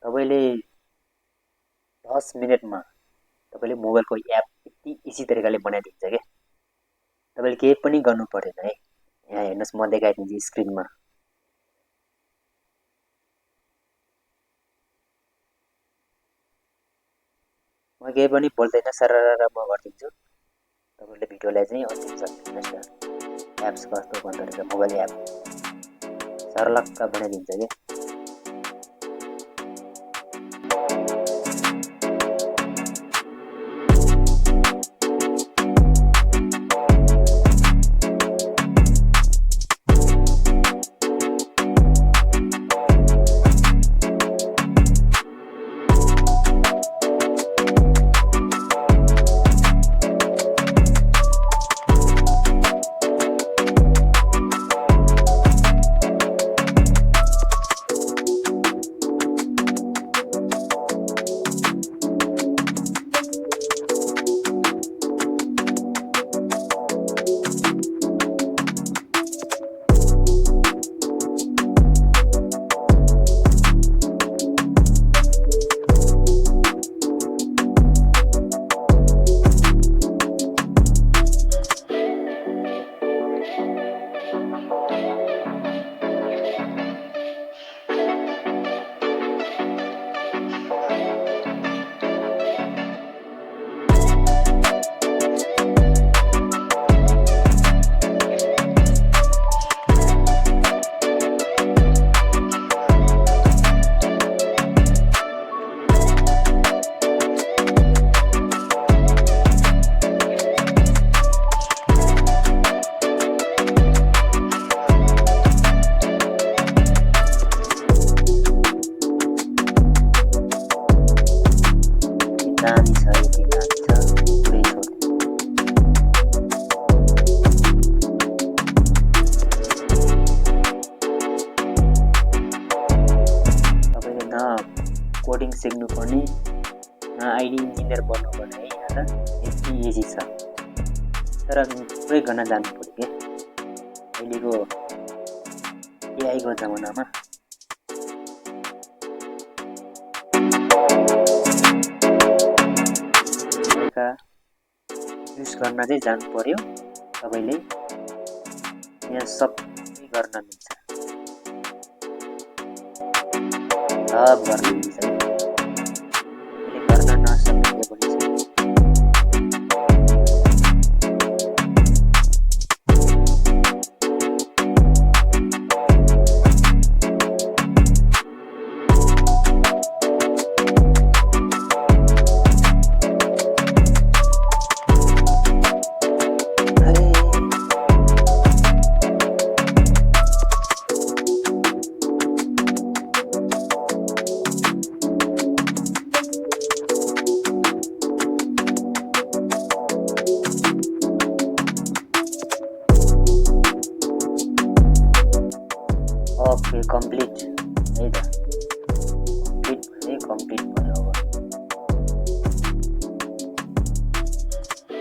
तपाईँले 10 मिनेटमा तपाईँले मोबाइलको एप यति इजी तरिकाले बनाइदिन्छ के तपाईँले केही पनि गर्नु पर्दैन है। यहाँ हेर्नुहोस् म देखाइदिन्छु स्क्रिनमा। म केही पनि बोल्दैन, सरर म गरिदिन्छु। तपाईँले भिडियोलाई चाहिँ अन्तिम सक्नुहुन्छ। एप्स कस्तो भन्दो रहेछ, मोबाइल एप सरलक्क बनाइदिन्छ के। दामी छ, यति दामी छ, पुरै छोड। तपाईँले न कोडिङ सिक्नुपर्ने, न आइडी इन्जिनियर बन्नुपर्ने है। यहाँ त यति इजी छ, तर पुरै गर्न जानु पऱ्यो के अहिलेको एआईको जमानामा। युज गर्न चाहिँ जानु पर्यो। तपाईँले यहाँ सबै गर्न मिल्छ, सब गर्न मिल्छ। तपाईँले गर्न नसक्ने पनि छ। ओके, कम्प्लिट है त। कम्प्लिट भने कम्प्लिट